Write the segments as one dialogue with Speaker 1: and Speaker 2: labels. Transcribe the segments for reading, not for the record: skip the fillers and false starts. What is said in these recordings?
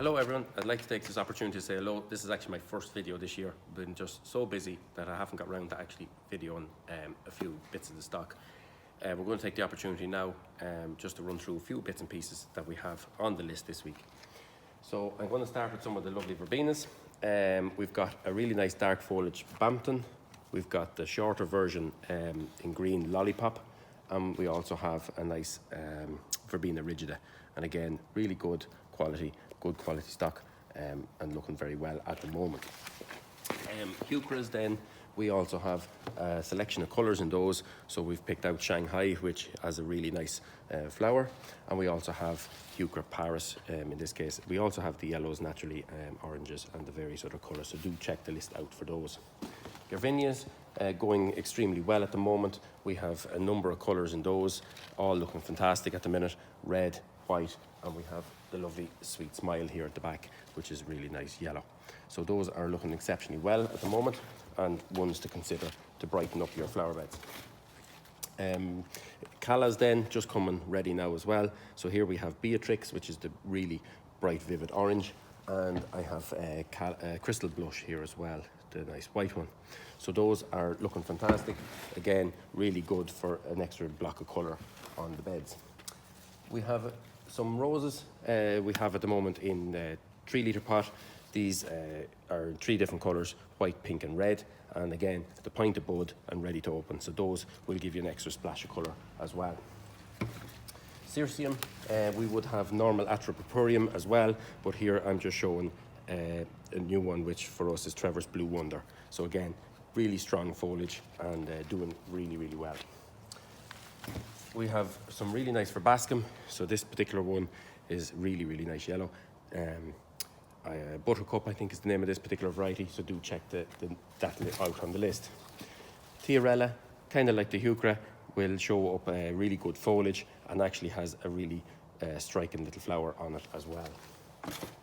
Speaker 1: Hello everyone, I'd like to take this opportunity to say hello. This is actually my first video this year. I've been just so busy that I haven't got around to actually videoing a few bits of the stock. We're going to take the opportunity now just to run through a few bits and pieces that we have on the list this week. So I'm going to start with some of the lovely verbenas. We've got a really nice dark foliage Bampton. We've got the shorter version in green Lollipop. And we also have a nice verbena rigida. And again, really good quality stock and looking very well at the moment. Heucheras then, we also have a selection of colours in those. So we've picked out Shanghai, which has a really nice flower. And we also have Heuchera Paris in this case. We also have the yellows naturally, oranges and the various other colours. So do check the list out for those. Gardenias going extremely well at the moment. We have a number of colours in those, all looking fantastic at the minute. Red, white, and we have the lovely Sweet Smile here at the back, which is really nice yellow. So those are looking exceptionally well at the moment, and ones to consider to brighten up your flower beds. Callas then just coming ready now as well. So here we have Beatrix, which is the really bright vivid orange, and I have Crystal Blush here as well, the nice white one. So those are looking fantastic. Again, really good for an extra block of colour on the beds. We have some roses we have at the moment in a 3 litre pot. These are 3 different colours, white, pink and red. And again, the pint of bud and ready to open. So those will give you an extra splash of colour as well. Cirsium, we would have normal Atropurpureum as well, but here I'm just showing a new one, which for us is Trevor's Blue Wonder. So again, really strong foliage and doing really, really well. We have some really nice verbascum. So this particular one is really, really nice yellow. Buttercup, I think, is the name of this particular variety. So do check that out on the list. Tiarella, kind of like the Heuchera, will show up really good foliage and actually has a really striking little flower on it as well.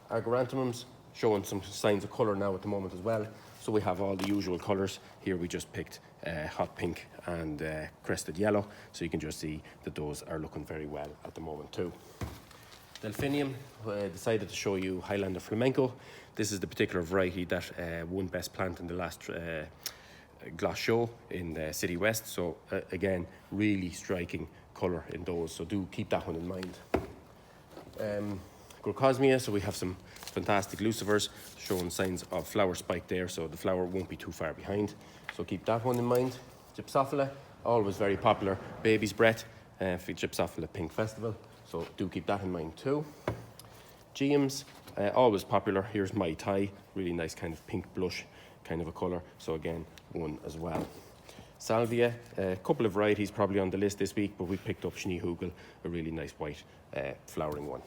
Speaker 1: Agaranthemums showing some signs of colour now at the moment as well. So we have all the usual colours. Here we just picked hot pink and crested yellow. So you can just see that those are looking very well at the moment too. Delphinium, decided to show you Highlander Flamenco. This is the particular variety that won Best Plant in the last Gloss show in City West. So again, really striking colour in those. So do keep that one in mind. Glaucosmia, so we have some fantastic lucifers showing signs of flower spike there, so the flower won't be too far behind. So keep that one in mind. Gypsophila, always very popular. Baby's Breath for Gypsophila Pink Festival. So do keep that in mind too. Geums, always popular. Here's Mai Tai, really nice kind of pink blush kind of a colour. So again, one as well. Salvia, a couple of varieties probably on the list this week, but we picked up Schneehugel, a really nice white flowering one.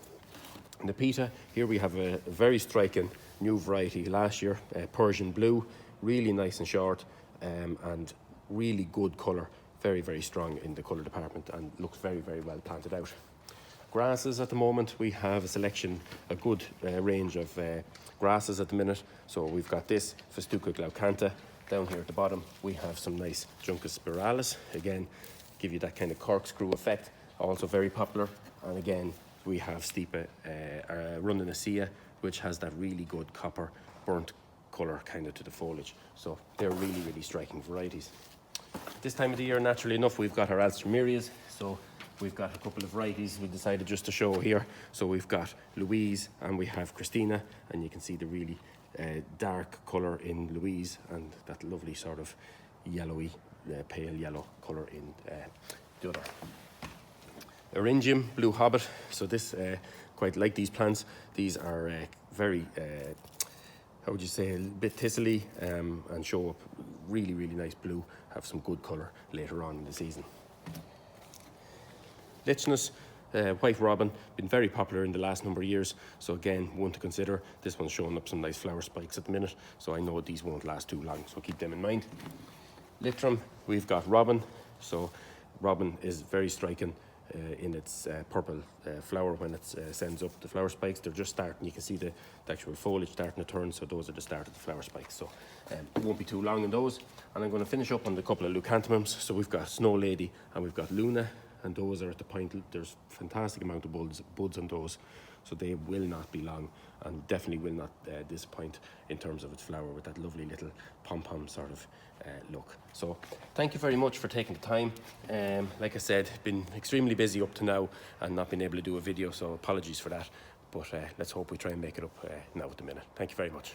Speaker 1: Nepeta, here we have a very striking new variety last year, Persian Blue, really nice and short and really good colour, very, very strong in the colour department and looks very, very well planted out. Grasses at the moment, we have a selection, a good range of grasses at the minute. So we've got this Festuca glaucantha. Down here at the bottom, we have some nice Juncus spiralis. Again, give you that kind of corkscrew effect, also very popular. And again, we have Stipa rundinacea, which has that really good copper burnt colour kind of to the foliage. So they're really, really striking varieties. This time of the year, naturally enough, we've got our Alströmerias. So we've got a couple of varieties we decided just to show here. So we've got Louise and we have Christina, and you can see the really dark colour in Louise and that lovely sort of yellowy, pale yellow colour in the other. Eryngium, Blue Hobbit. So this, quite like these plants. These are very, how would you say, a bit thistly and show up really, really nice blue. Have some good colour later on in the season. Lichnus, White Robin, been very popular in the last number of years. So again, one to consider. This one's showing up some nice flower spikes at the minute. So I know these won't last too long, so keep them in mind. Lytrum, we've got Robin. So Robin is very striking in its purple flower when it sends up the flower spikes. They're just starting. You can see the actual foliage starting to turn, so those are the start of the flower spikes. So it won't be too long in those. And I'm going to finish up on the couple of leucanthemums. So we've got Snow Lady and we've got Luna and those are at the point, there's fantastic amount of buds on those, so they will not be long and definitely will not disappoint in terms of its flower with that lovely little pom-pom sort of look. So thank you very much for taking the time. Like I said, been extremely busy up to now and not been able to do a video, so apologies for that, but let's hope we try and make it up now at the minute. Thank you very much.